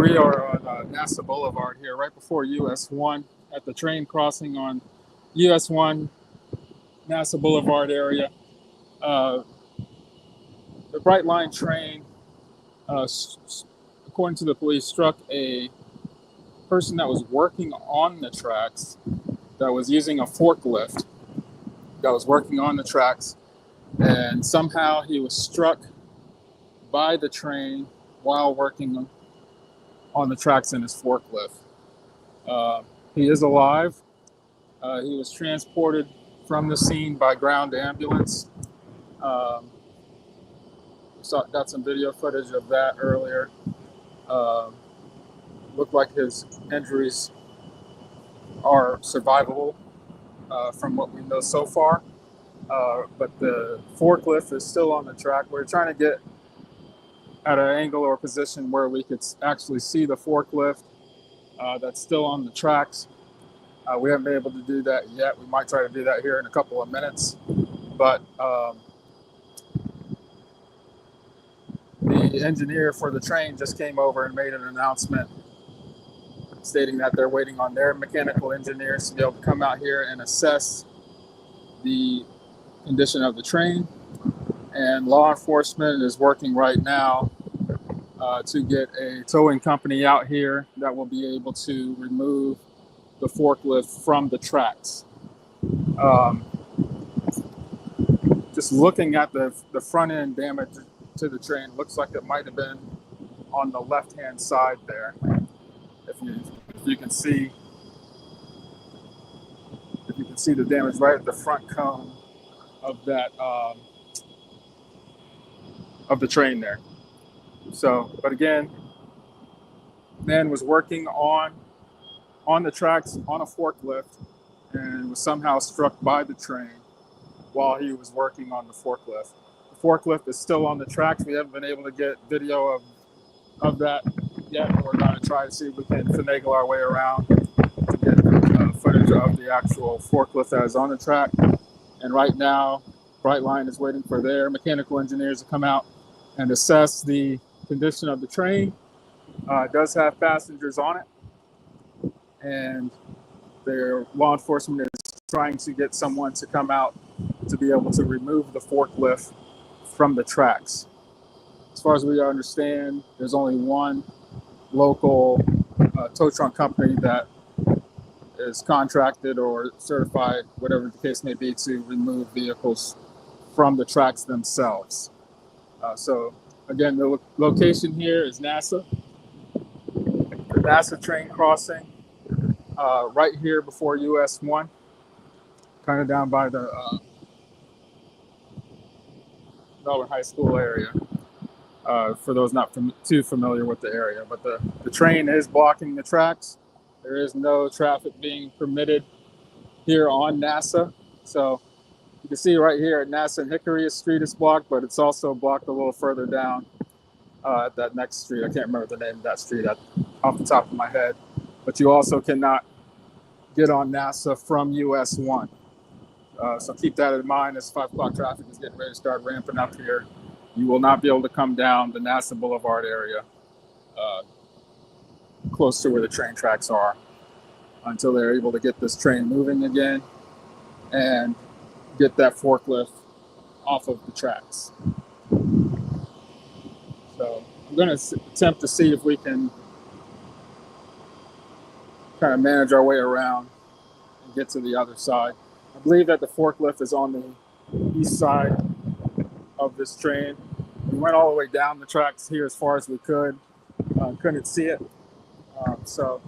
We are on NASA Boulevard here, right before US 1, at the train crossing on US 1, NASA Boulevard area. Uh, the Brightline train, according to the police, struck a person that was working on the tracks, that was using a forklift, that was working on the tracks, and somehow he was struck by the train while working on the tracks in his forklift. He is alive. He was transported from the scene by ground ambulance. Got some video footage of that earlier. Looked like his injuries are survivable from what we know so far. But the forklift is still on the track. We're trying to get at an angle or position where we could actually see the forklift that's still on the tracks. We haven't been able to do that yet. We might try to do that here in a couple of minutes. But the engineer for the train just came over and made an announcement stating that they're waiting on their mechanical engineers to be able to come out here and assess the condition of the train. And law enforcement is working right now to get a towing company out here that will be able to remove the forklift from the tracks. Just looking at the front end damage to the train, looks like it might have been on the left hand side there. If you can see the damage right at the front cone of that of the train there. So, but again, man was working on the tracks on a forklift and was somehow struck by the train while he was working on the forklift. The forklift is still on the tracks. We haven't been able to get video of that yet. We're going to try to see if we can finagle our way around to get footage of the actual forklift that is on the track. And right now, Brightline is waiting for their mechanical engineers to come out and assess the condition of the train. It does have passengers on it, and their law enforcement is trying to get someone to come out to be able to remove the forklift from the tracks. As far as we understand, there's only one local tow truck company that is contracted or certified, whatever the case may be, to remove vehicles from the tracks themselves. So again, the location here is NASA. The NASA train crossing right here before US 1, kind of down by the Melbourne High School area, for those not too familiar with the area. But the train is blocking the tracks. There is no traffic being permitted here on NASA. So you can see right here at NASA and Hickory, a street is blocked, but it's also blocked a little further down at that next street. I can't remember the name of that street off the top of my head. But you also cannot get on NASA from US 1. So keep that in mind as 5 o'clock traffic is getting ready to start ramping up here. You will not be able to come down the NASA Boulevard area close to where the train tracks are until they're able to get this train moving again and get that forklift off of the tracks. So I'm going to attempt to see if we can kind of manage our way around and get to the other side. I believe that the forklift is on the east side of this train. We went all the way down the tracks here as far as we could. Couldn't see it. So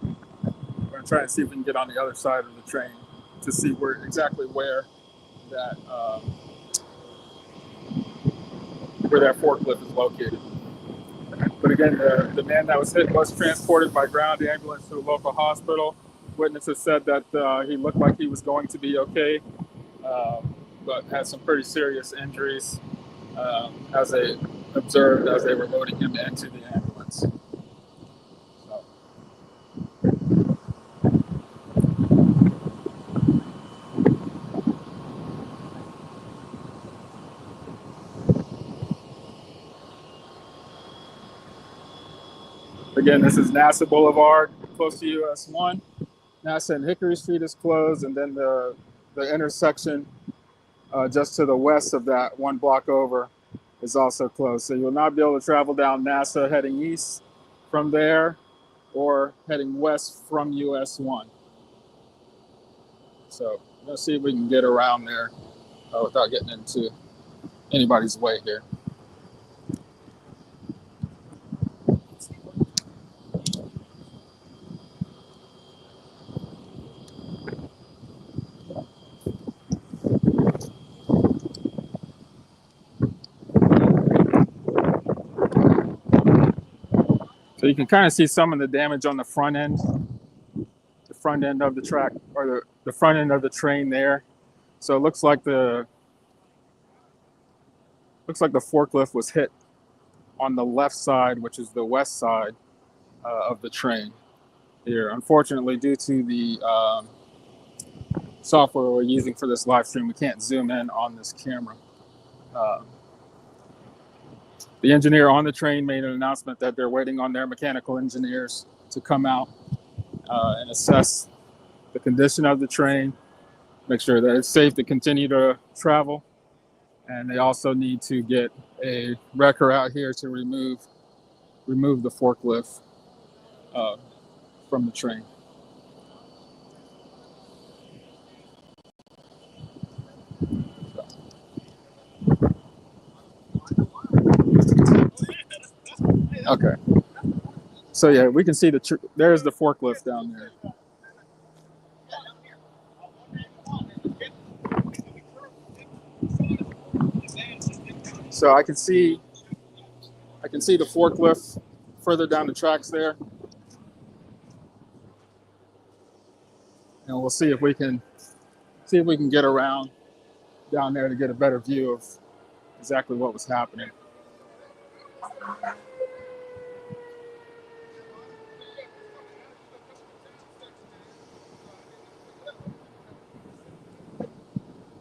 we're going to try and see if we can get on the other side of the train to see exactly where that forklift is located. But again, the man that was hit was transported by ground ambulance to a local hospital. Witnesses said that he looked like he was going to be okay, but had some pretty serious injuries as they observed as they were loading him into the ambulance. So. Again, this is NASA Boulevard, close to US 1. NASA and Hickory Street is closed, and then the intersection just to the west of that, one block over, is also closed. So you'll not be able to travel down NASA heading east from there or heading west from US 1. So let's see if we can get around there without getting into anybody's way here. So you can kind of see some of the damage on the front end of the track, or the front end of the train there. So it looks like the forklift was hit on the left side, which is the west side of the train here. Unfortunately, due to the software we're using for this live stream, we can't zoom in on this camera. The engineer on the train made an announcement that they're waiting on their mechanical engineers to come out and assess the condition of the train, make sure that it's safe to continue to travel. And they also need to get a wrecker out here to remove the forklift from the train. Okay. So yeah, we can see there's the forklift down there. So I can see the forklift further down the tracks there. And we'll see if we can get around down there to get a better view of exactly what was happening.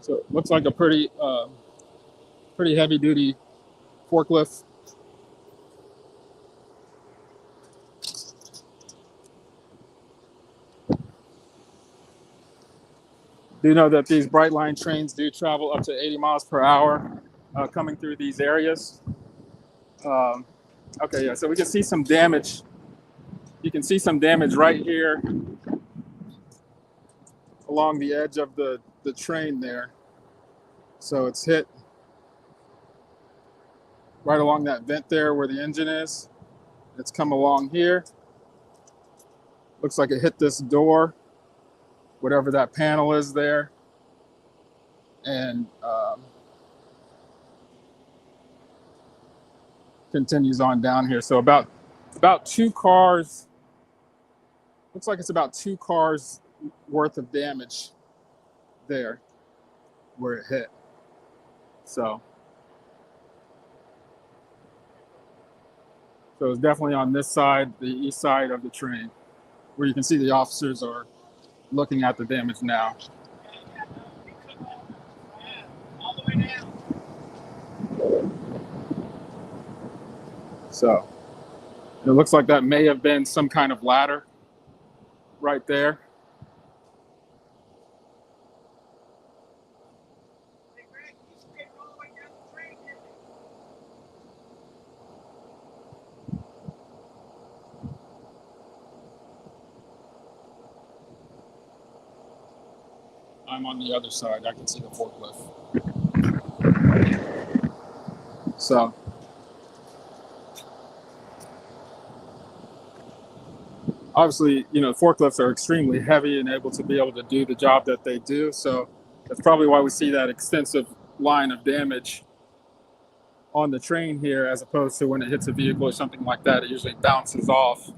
So it looks like a pretty heavy duty forklift. Do know that these Brightline trains do travel up to 80 miles per hour coming through these areas. Okay, yeah, so we can see some damage. You can see some damage right here along the edge of the train there. So it's hit right along that vent there where the engine is. It's come along here. Looks like it hit this door, whatever that panel is there. And continues on down here. So about 2 cars, looks like it's about 2 cars worth of damage there where it hit. So it's definitely on this side, the east side of the train, where you can see the officers are looking at the damage now. So it looks like that may have been some kind of ladder right there. I'm on the other side. I can see the forklift. So obviously, forklifts are extremely heavy and able to do the job that they do. So that's probably why we see that extensive line of damage on the train here, as opposed to when it hits a vehicle or something like that. It usually bounces off,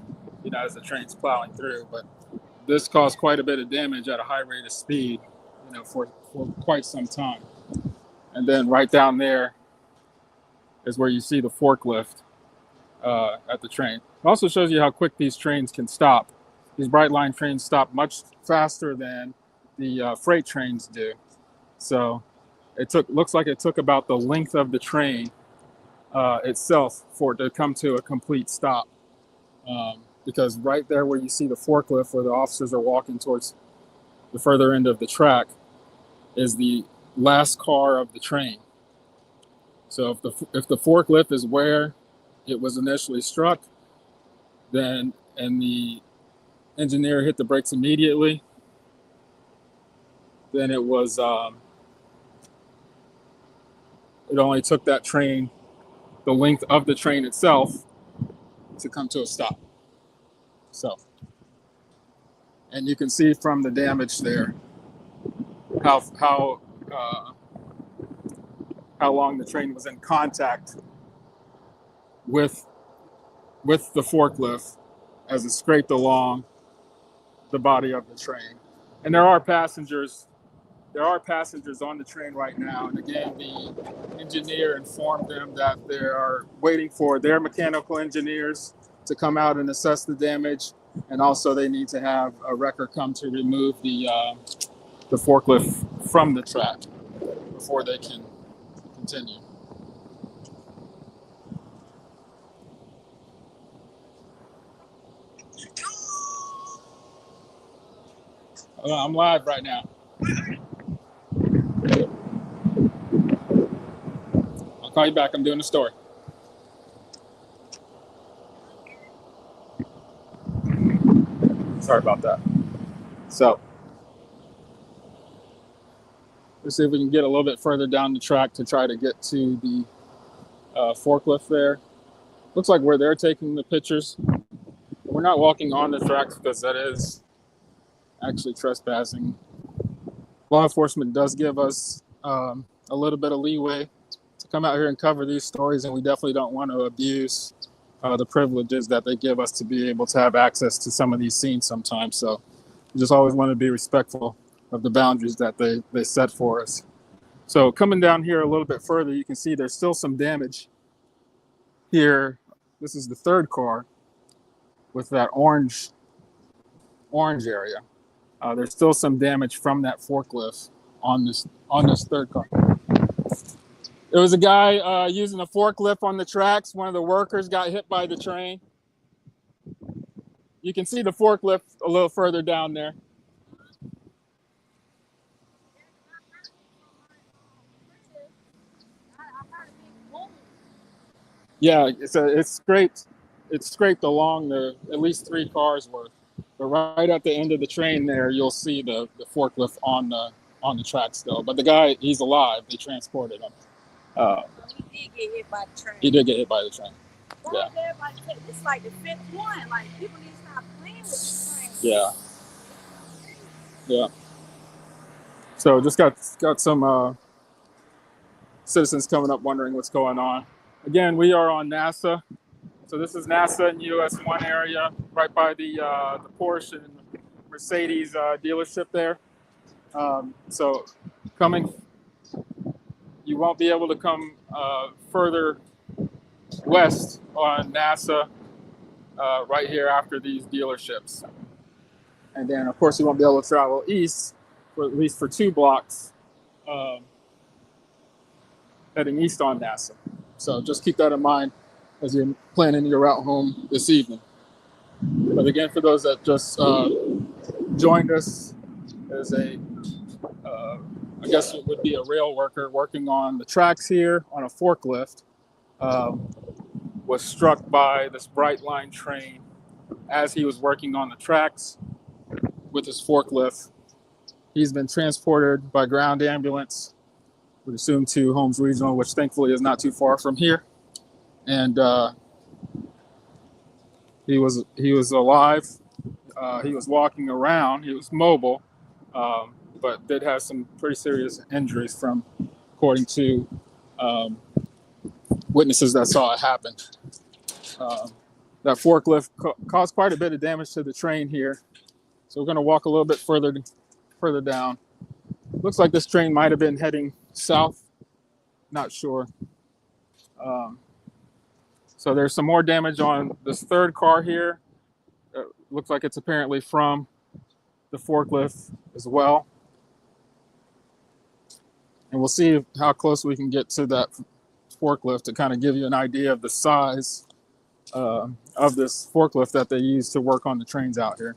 as the train's plowing through. But this caused quite a bit of damage at a high rate of speed, for quite some time. And then right down there is where you see the forklift at the train. It also shows you how quick these trains can stop. These Brightline trains stop much faster than the freight trains do. So looks like it took about the length of the train itself for it to come to a complete stop because right there where you see the forklift, where the officers are walking towards the further end of the track, is the last car of the train. So if the forklift is where it was initially struck, then and the engineer hit the brakes immediately, then it was it only took that train the length of the train itself to come to a stop. So, and you can see from the damage there how long the train was in contact with the forklift as it scraped along the body of the train. And there are passengers on the train right now. And again, the engineer informed them that they are waiting for their mechanical engineers to come out and assess the damage. And also they need to have a wrecker come to remove the forklift from the track before they can continue. I'm live right now. I'll call you back. I'm doing a story. Sorry about that. So, let's see if we can get a little bit further down the track to try to get to the forklift there. Looks like where they're taking the pictures. We're not walking on the tracks because that is actually trespassing. Law enforcement does give us a little bit of leeway to come out here and cover these stories, and we definitely don't want to abuse the privileges that they give us to be able to have access to some of these scenes sometimes. So we just always want to be respectful of the boundaries that they set for us. So coming down here a little bit further, you can see there's still some damage here. This is the third car with that orange area. There's still some damage from that forklift on this third car. There was a guy using a forklift on the tracks. One of the workers got hit by the train. You can see the forklift a little further down there. Yeah, it's scraped along at least 3 cars worth. But right at the end of the train there, you'll see the forklift on the track still. But the guy, he's alive. They transported him. He did get hit by the train. He did get hit by the train. Yeah. It's like the 5th one. Like, people need to stop playing with the train. Yeah. Yeah. So just got some citizens coming up wondering what's going on. Again, we are on NASA. So this is NASA in US 1 area, right by the Porsche and Mercedes dealership there. So you won't be able to come further west on NASA right here after these dealerships. And then, of course, you won't be able to travel east, for at least for 2 blocks, heading east on NASA. So just keep that in mind as you're planning your route home this evening. But again, for those that just joined us, there's I guess it would be a rail worker working on the tracks here on a forklift, was struck by this Brightline train as he was working on the tracks with his forklift. He's been transported by ground ambulance, we assume, to Holmes Regional, which thankfully is not too far from here. And he was alive. He was walking around. He was mobile, but did have some pretty serious injuries according to witnesses that saw it happen. That forklift caused quite a bit of damage to the train here. So we're going to walk a little bit further down. Looks like this train might have been heading south. Not sure. So there's some more damage on this third car here. Looks like it's apparently from the forklift as well. And we'll see how close we can get to that forklift to kind of give you an idea of the size of this forklift that they use to work on the trains out here.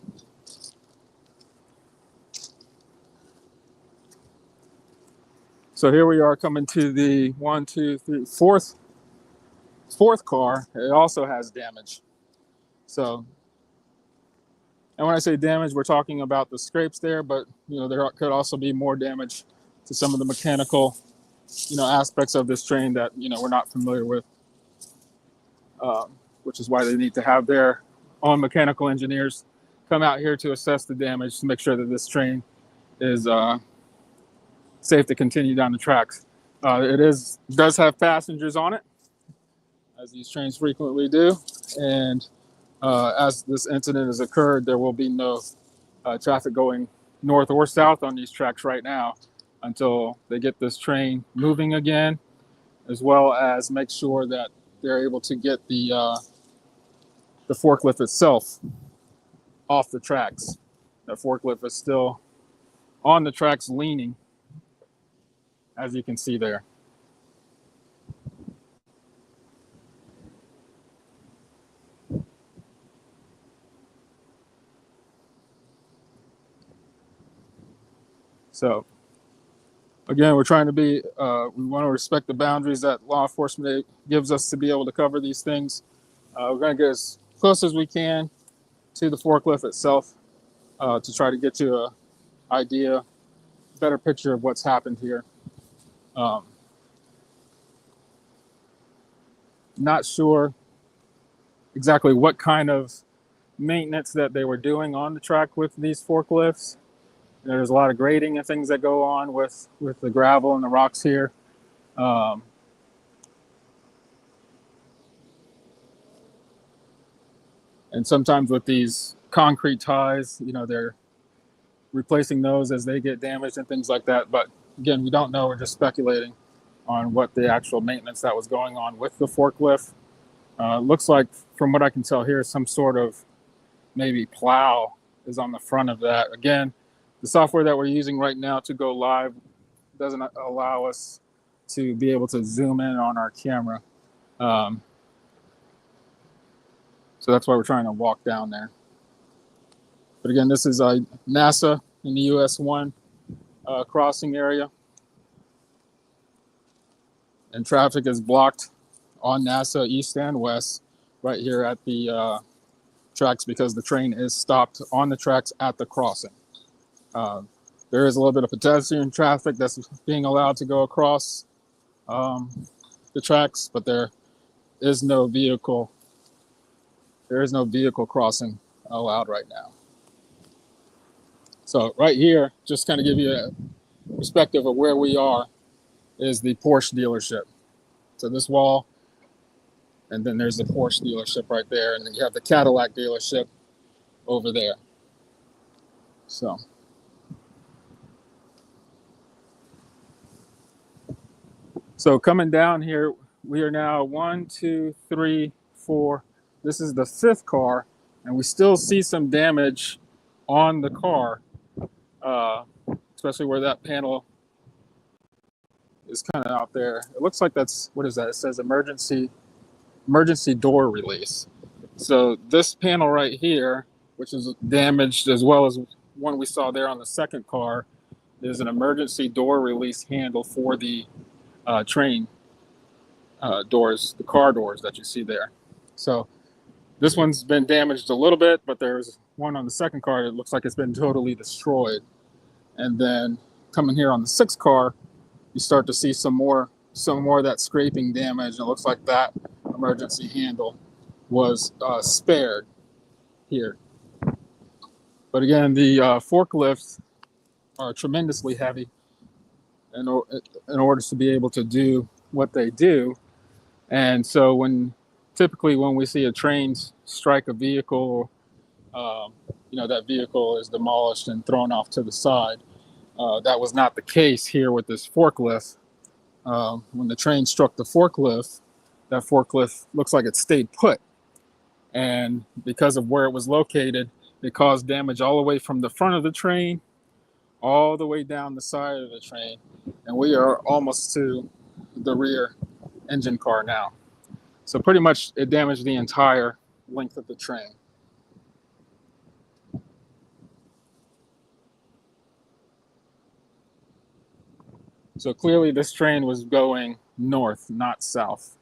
So here we are coming to the fourth car. It also has damage. So, and when I say damage, we're talking about the scrapes there, but there could also be more damage to some of the mechanical, aspects of this train that we're not familiar with, which is why they need to have their own mechanical engineers come out here to assess the damage to make sure that this train is safe to continue down the tracks. It does have passengers on it, as these trains frequently do, and as this incident has occurred, there will be no traffic going north or south on these tracks right now until they get this train moving again, as well as make sure that they're able to get the forklift itself off the tracks. That forklift is still on the tracks leaning, as you can see there. So again, we're trying to we want to respect the boundaries that law enforcement gives us to be able to cover these things. We're going to get as close as we can to the forklift itself to try to get you an idea, better picture of what's happened here. Not sure exactly what kind of maintenance that they were doing on the track with these forklifts. There's a lot of grading and things that go on with the gravel and the rocks here. And sometimes with these concrete ties, they're replacing those as they get damaged and things like that. But again, we don't know. We're just speculating on what the actual maintenance that was going on with the forklift. Looks like, from what I can tell here, some sort of maybe plow is on the front of that. Again, the software that we're using right now to go live doesn't allow us to be able to zoom in on our camera. So that's why we're trying to walk down there. But again, this is NASA in the US-1 crossing area. And traffic is blocked on NASA east and west right here at the tracks because the train is stopped on the tracks at the crossing. There is a little bit of pedestrian traffic that's being allowed to go across the tracks, but there is no vehicle crossing allowed right now. So right here, just kind of give you a perspective of where we are, is the Porsche dealership. So this wall, and then there's the Porsche dealership right there, and then you have the Cadillac dealership over there. So coming down here, we are now 1, 2, 3, 4. This is the fifth car, and we still see some damage on the car, especially where that panel is kind of out there. It looks like what is that? It says emergency door release. So this panel right here, which is damaged, as well as one we saw there on the second car, is an emergency door release handle for the train doors, the car doors that you see there. So this one's been damaged a little bit, but there's one on the second car that looks like it's been totally destroyed. And then coming here on the sixth car, you start to see some more of that scraping damage. And it looks like that emergency handle was spared here. But again, the forklifts are tremendously heavy in order to be able to do what they do. And so typically when we see a train strike a vehicle, that vehicle is demolished and thrown off to the side. That was not the case here with this forklift. When the train struck the forklift, that forklift looks like it stayed put. And because of where it was located, it caused damage all the way from the front of the train, all the way down the side of the train. And we are almost to the rear engine car now. So pretty much it damaged the entire length of the train. So clearly this train was going north, not south.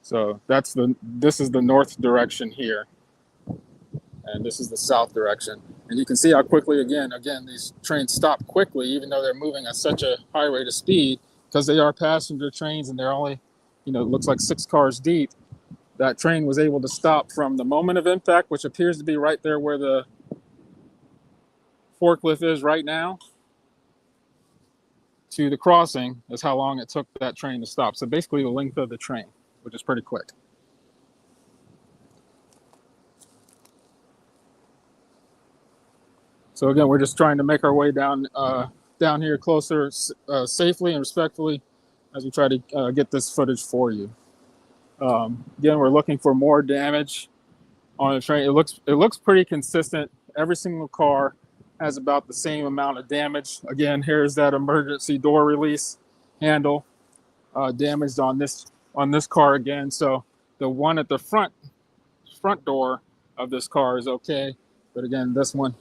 So this is the north direction here, and this is the south direction. And you can see how quickly, again, these trains stop quickly, even though they're moving at such a high rate of speed, because they are passenger trains and they're only, it looks like 6 cars deep. That train was able to stop from the moment of impact, which appears to be right there where the forklift is right now, to the crossing is how long it took that train to stop. So basically the length of the train, which is pretty quick. So again, we're just trying to make our way down here closer, safely and respectfully, as we try to get this footage for you. Again, we're looking for more damage on the train. It looks pretty consistent. Every single car has about the same amount of damage. Again, here's that emergency door release handle damaged on this car again. So the one at the front door of this car is okay, but again, this one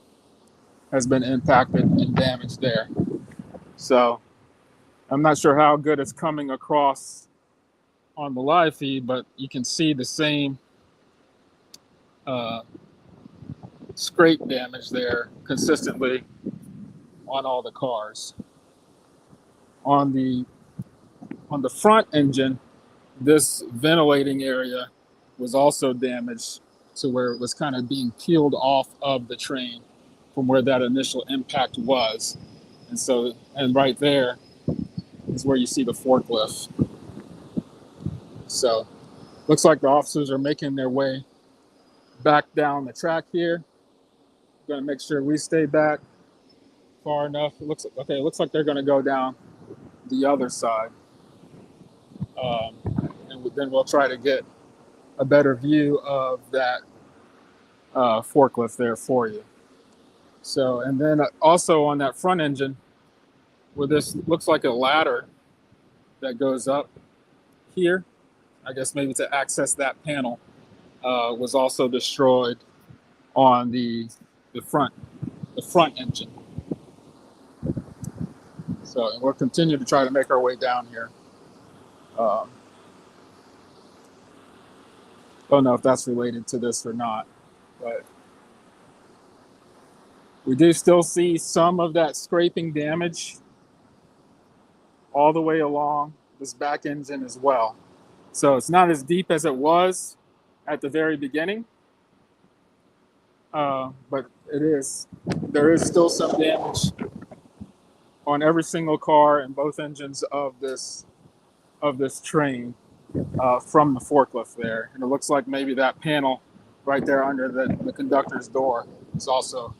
has been impacted and damaged there. So I'm not sure how good it's coming across on the live feed, but you can see the same scrape damage there consistently on all the cars. On the front engine, this ventilating area was also damaged to where it was kind of being peeled off of the train from where that initial impact was. And right there is where you see the forklift. So looks like the officers are making their way back down the track here. Going to make sure we stay back far enough. It looks like they're going to go down the other side. And then we'll try to get a better view of that forklift there for you. So, and then also on that front engine, where this looks like a ladder that goes up here, I guess maybe to access that panel, was also destroyed on the front engine. So we'll continue to try to make our way down here. Don't know if that's related to this or not, but we do still see some of that scraping damage all the way along this back engine as well. So it's not as deep as it was at the very beginning, but there is still some damage on every single car and both engines of this train from the forklift there. And it looks like maybe that panel right there under the conductor's door is also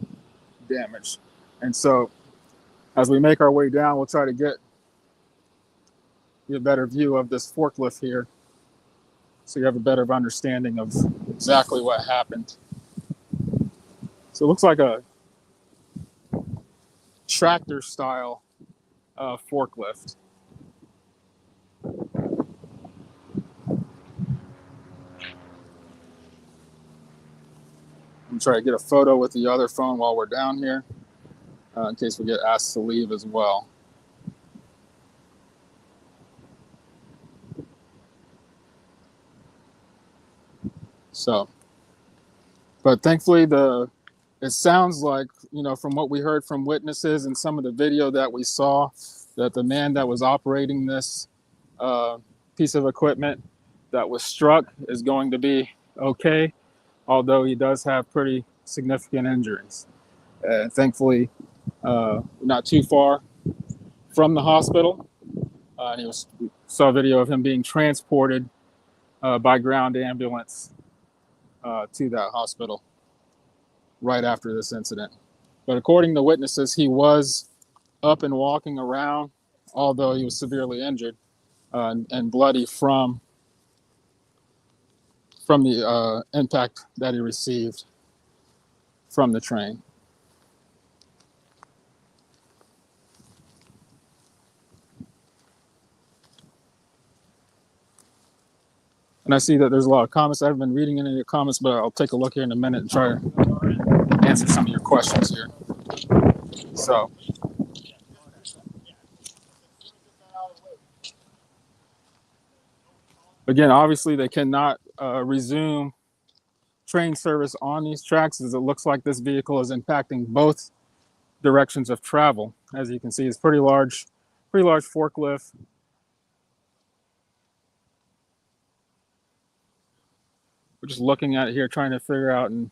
damaged. And so as we make our way down, we'll try to get a better view of this forklift here so you have a better understanding of exactly what happened. So it looks like a tractor style forklift. I'm trying to get a photo with the other phone while we're down here in case we get asked to leave as well. So, but thankfully it sounds like, from what we heard from witnesses and some of the video that we saw, that the man that was operating this piece of equipment that was struck is going to be okay, although he does have pretty significant injuries. Thankfully, not too far from the hospital. And we saw a video of him being transported by ground ambulance to that hospital right after this incident. But according to witnesses, he was up and walking around, although he was severely injured and bloody from the impact that he received from the train. And I see that there's a lot of comments. I haven't been reading any of your comments, but I'll take a look here in a minute and try to answer some of your questions here. So, again, obviously they cannot resume train service on these tracks, as it looks like this vehicle is impacting both directions of travel. As you can see, it's pretty large forklift. We're just looking at it here, trying to figure out and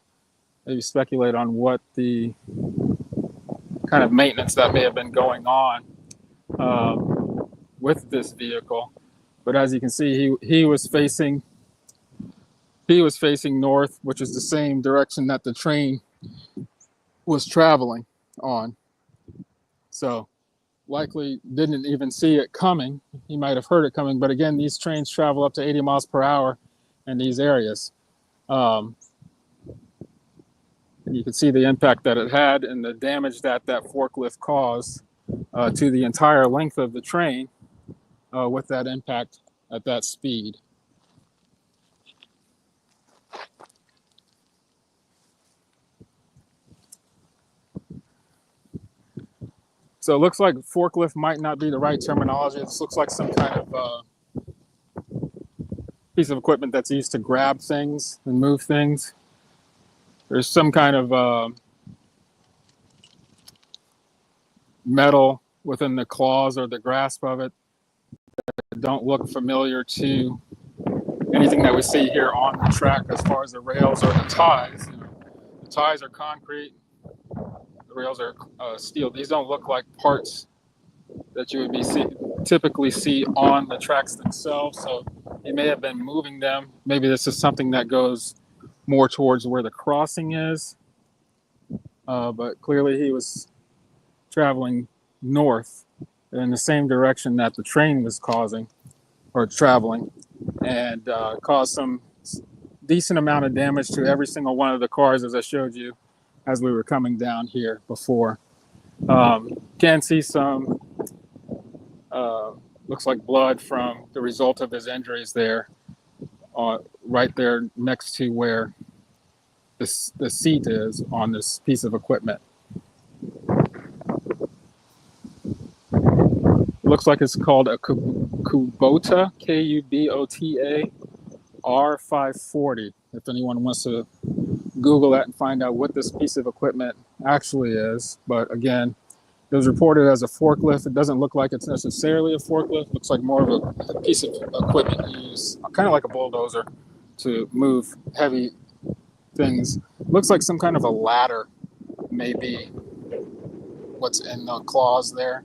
maybe speculate on what the kind of maintenance that may have been going on with this vehicle. But as you can see, he was facing north, which is the same direction that the train was traveling on. So likely didn't even see it coming. He might have heard it coming, but again, these trains travel up to 80 miles per hour in these areas. And you can see the impact that it had and the damage that forklift caused to the entire length of the train with that impact at that speed. So it looks like forklift might not be the right terminology. This looks like some kind of piece of equipment that's used to grab things and move things. There's some kind of metal within the claws or the grasp of it that don't look familiar to anything that we see here on the track as far as the rails or the ties. You know, the ties are concrete, the rails are steel. These don't look like parts that you would typically see on the tracks themselves. So he may have been moving them. Maybe this is something that goes more towards where the crossing is. But clearly he was traveling north in the same direction that the train was traveling, and caused some decent amount of damage to every single one of the cars, as I showed you as we were coming down here before. Can see some looks like blood from the result of his injuries there, right there next to where the seat is on this piece of equipment. Looks like it's called a Kubota, Kubota R540. If anyone wants to Google that and find out what this piece of equipment actually is. But again, it was reported as a forklift. It doesn't look like it's necessarily a forklift. It looks like more of a piece of equipment used, kind of like a bulldozer, to move heavy things. It looks like some kind of a ladder, maybe what's in the claws there.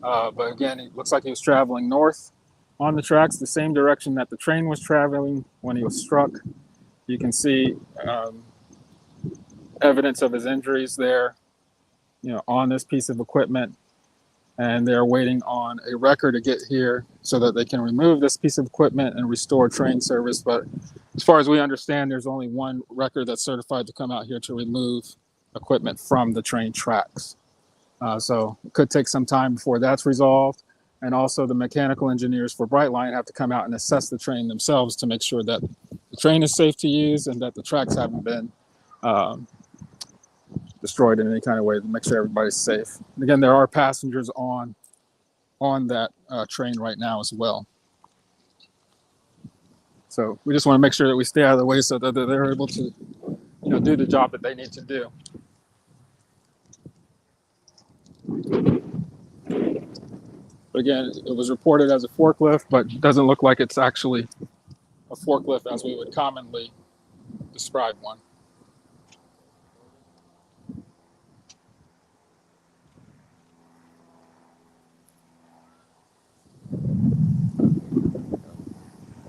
But again, it looks like he was traveling north on the tracks, the same direction that the train was traveling when he was struck. You can see evidence of his injuries there, on this piece of equipment. And they're waiting on a wrecker to get here so that they can remove this piece of equipment and restore train service. But as far as we understand, there's only one wrecker that's certified to come out here to remove equipment from the train tracks. So it could take some time before that's resolved. And also the mechanical engineers for Brightline have to come out and assess the train themselves to make sure that the train is safe to use and that the tracks haven't been destroyed in any kind of way, to make sure everybody's safe. And again, there are passengers on that train right now as well. So we just want to make sure that we stay out of the way so that they're able to do the job that they need to do. But again, it was reported as a forklift, but it doesn't look like it's actually a forklift as we would commonly describe one.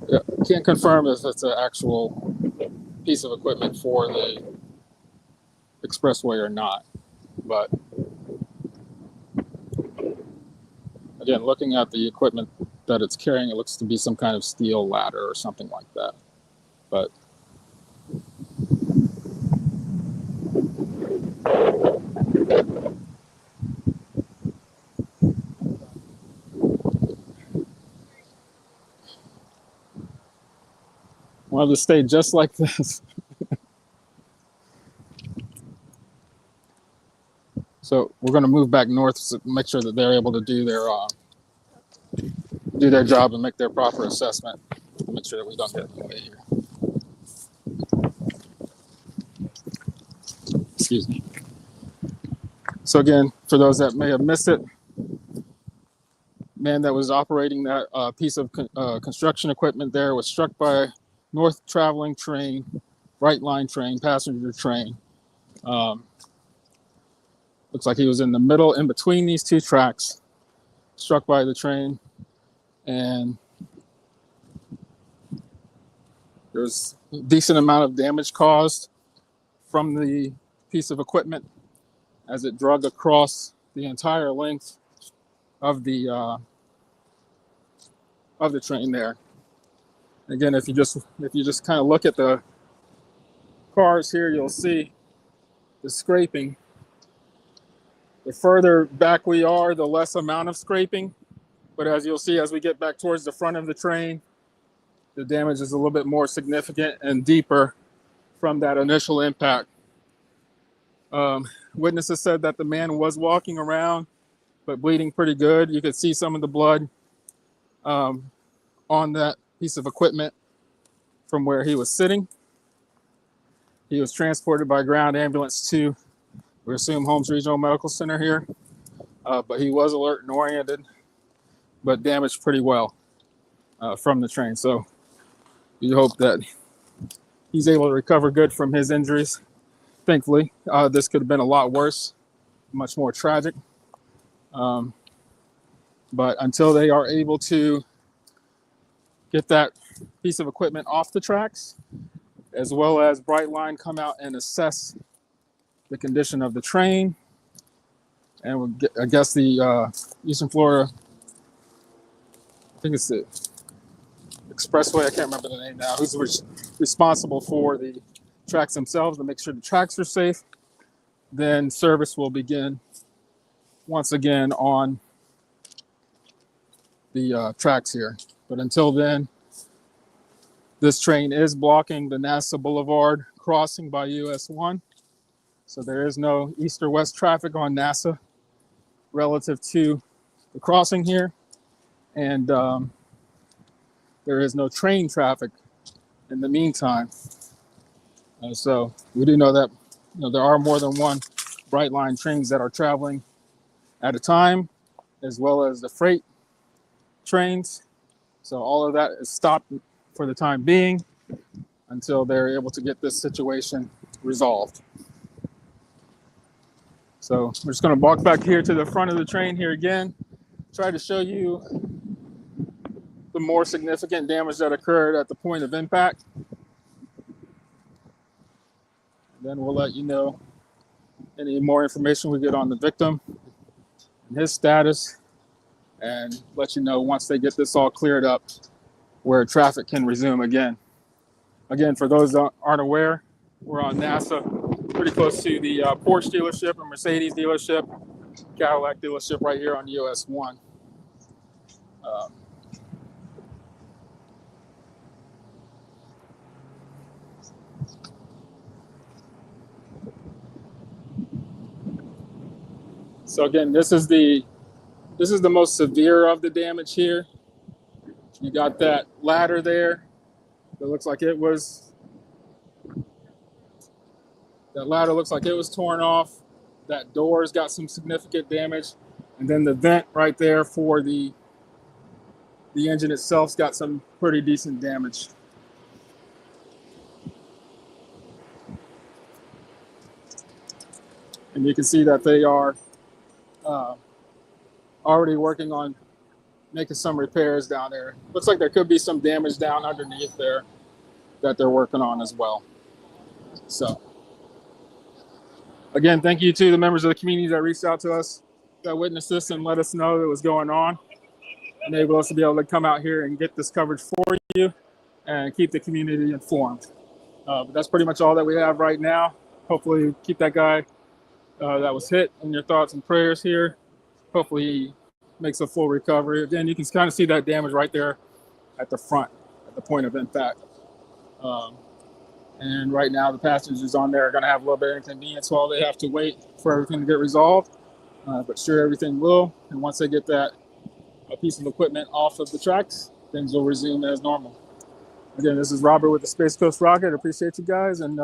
Yeah, can't confirm if it's an actual piece of equipment for the expressway or not, but again, looking at the equipment that it's carrying, it looks to be some kind of steel ladder or something like that. But wanted to stay just like this. So we're going to move back north to make sure that they're able to do their job and make their proper assessment. Make sure that we don't get in the way here. Excuse me. So again, for those that may have missed it, man that was operating that piece of construction equipment there was struck by a north traveling train, Brightline train, passenger train. Looks like he was in the middle, in between these two tracks, struck by the train, and there's a decent amount of damage caused from the piece of equipment as it drug across the entire length of the train there. Again, if you just kind of look at the cars here, you'll see the scraping. The further back we are, the less amount of scraping. But as you'll see, as we get back towards the front of the train, the damage is a little bit more significant and deeper from that initial impact. Witnesses said that the man was walking around, but bleeding pretty good. You could see some of the blood on that piece of equipment from where he was sitting. He was transported by ground ambulance to, we assume, Holmes Regional Medical Center here, but he was alert and oriented, but damaged pretty well from the train. So we hope that he's able to recover good from his injuries. Thankfully, this could have been a lot worse, much more tragic. But until they are able to get that piece of equipment off the tracks, as well as Brightline come out and assess the condition of the train, and we'll get, I guess the Eastern Florida, I think it's the Expressway, I can't remember the name now, who's responsible for the tracks themselves to make sure the tracks are safe, then service will begin once again on the tracks here. But until then, this train is blocking the NASA Boulevard crossing by US 1. So there is no east or west traffic on NASA relative to the crossing here. And there is no train traffic in the meantime. So we do know that there are more than one Brightline trains that are traveling at a time, as well as the freight trains. So all of that is stopped for the time being until they're able to get this situation resolved. So we're just going to walk back here to the front of the train here again, try to show you the more significant damage that occurred at the point of impact. Then we'll let you know any more information we get on the victim and his status, and let you know once they get this all cleared up where traffic can resume again. Again, for those that aren't aware, we're on NASA, pretty close to the Porsche dealership and Mercedes dealership, Cadillac dealership right here on US 1. So again, this is the most severe of the damage here. You got that ladder there. That looks like it was. That ladder looks like it was torn off. That door's got some significant damage, and then the vent right there for the engine itself's got some pretty decent damage. And you can see that they are already working on making some repairs down there. Looks like there could be some damage down underneath there that they're working on as well. So again, thank you to the members of the community that reached out to us, that witnessed this and let us know that was going on, enable us to be able to come out here and get this coverage for you and keep the community informed. But that's pretty much all that we have right now. Hopefully keep that guy that was hit in your thoughts and prayers here. Hopefully he makes a full recovery. Again, you can kind of see that damage right there at the front, at the point of impact. And right now, the passengers on there are going to have a little bit of inconvenience while they have to wait for everything to get resolved. But sure, everything will. And once they get that piece of equipment off of the tracks, things will resume as normal. Again, this is Robert with the Space Coast Rocket. Appreciate you guys, and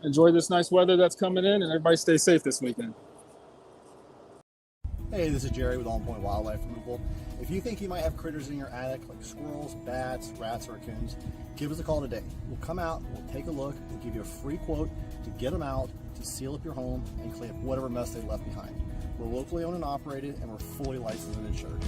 enjoy this nice weather that's coming in, and everybody stay safe this weekend. Hey, this is Jerry with On Point Wildlife Removal. If you think you might have critters in your attic like squirrels, bats, rats, or raccoons, give us a call today. We'll come out, we'll take a look, and give you a free quote to get them out, to seal up your home, and clean up whatever mess they left behind. We're locally owned and operated, and we're fully licensed and insured.